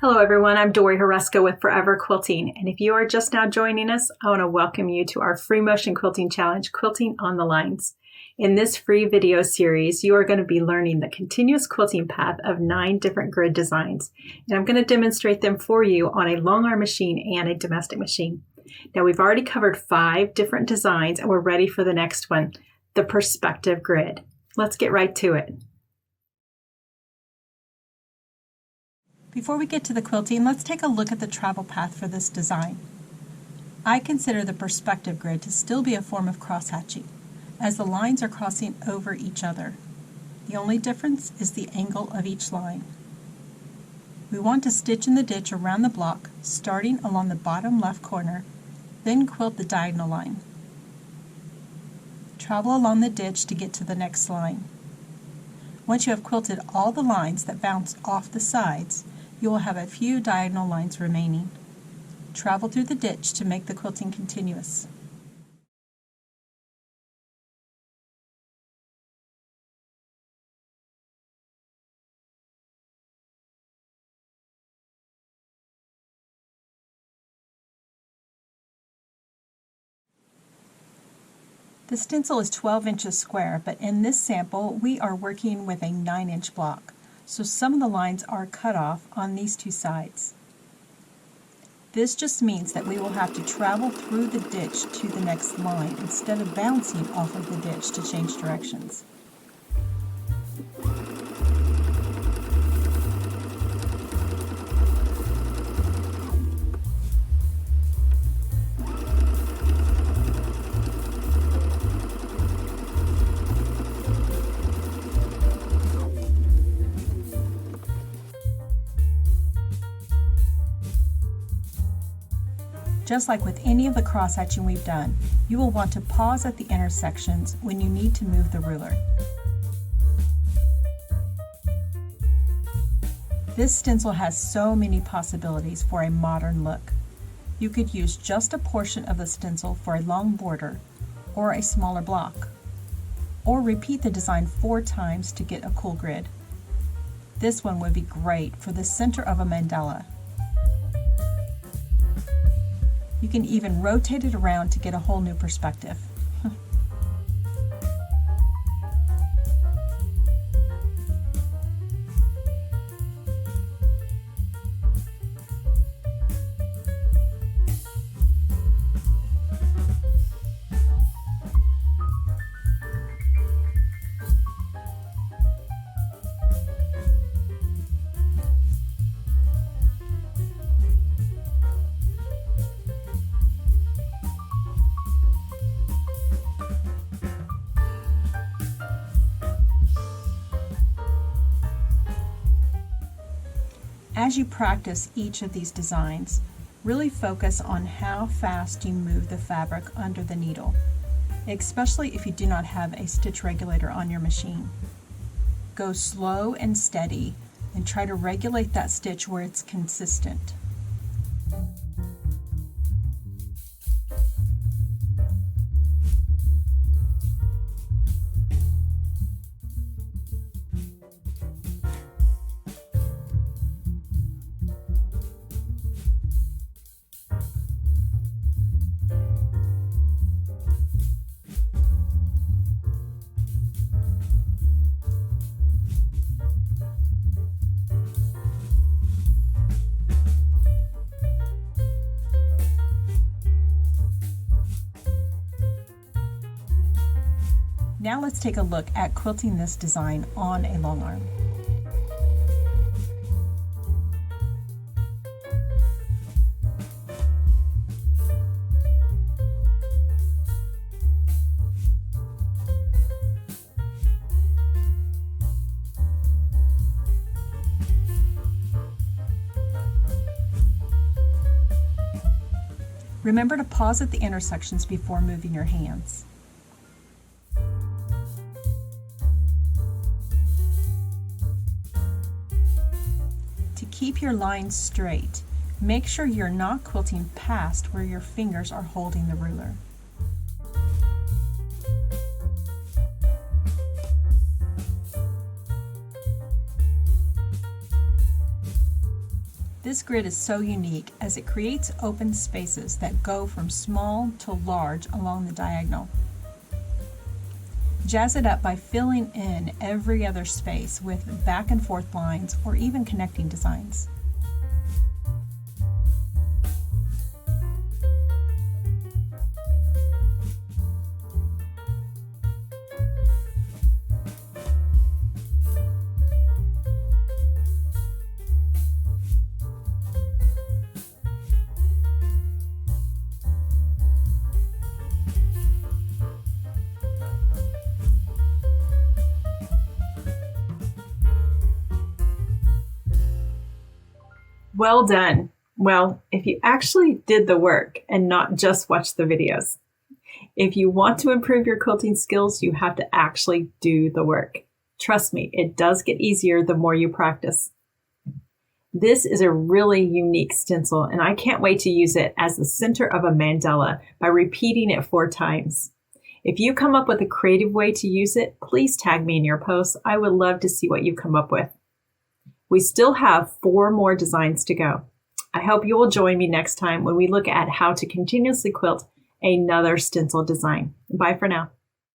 Hello everyone, I'm Dorie Hruska with Forever Quilting, and if you are just now joining us, I want to welcome you to our free motion quilting challenge, Quilting on the Lines. In this free video series, you are going to be learning the continuous quilting path of 9 different grid designs, and I'm going to demonstrate them for you on a long arm machine and a domestic machine. Now we've already covered 5 different designs and we're ready for the next one, the perspective grid. Let's get right to it. Before we get to the quilting, let's take a look at the travel path for this design. I consider the perspective grid to still be a form of cross-hatching, as the lines are crossing over each other. The only difference is the angle of each line. We want to stitch in the ditch around the block, starting along the bottom left corner, then quilt the diagonal line. Travel along the ditch to get to the next line. Once you have quilted all the lines that bounce off the sides, you will have a few diagonal lines remaining. Travel through the ditch to make the quilting continuous. The stencil is 12 inches square, but in this sample we are working with a 9-inch block, so some of the lines are cut off on these 2 sides. This just means that we will have to travel through the ditch to the next line instead of bouncing off of the ditch to change directions. Just like with any of the cross-hatching we've done, you will want to pause at the intersections when you need to move the ruler. This stencil has so many possibilities for a modern look. You could use just a portion of the stencil for a long border or a smaller block, or repeat the design 4 times to get a cool grid. This one would be great for the center of a mandala. You can even rotate it around to get a whole new perspective. As you practice each of these designs, really focus on how fast you move the fabric under the needle, especially if you do not have a stitch regulator on your machine. Go slow and steady and try to regulate that stitch where it's consistent. Now let's take a look at quilting this design on a long arm. Remember to pause at the intersections before moving your hands. To keep your lines straight, make sure you're not quilting past where your fingers are holding the ruler. This grid is so unique as it creates open spaces that go from small to large along the diagonal. Jazz it up by filling in every other space with back and forth lines or even connecting designs. Well done. Well, if you actually did the work and not just watch the videos. If you want to improve your quilting skills, you have to actually do the work. Trust me, it does get easier the more you practice. This is a really unique stencil, and I can't wait to use it as the center of a mandala by repeating it 4 times. If you come up with a creative way to use it, please tag me in your posts. I would love to see what you come up with. We still have 4 more designs to go. I hope you will join me next time when we look at how to continuously quilt another stencil design. Bye for now.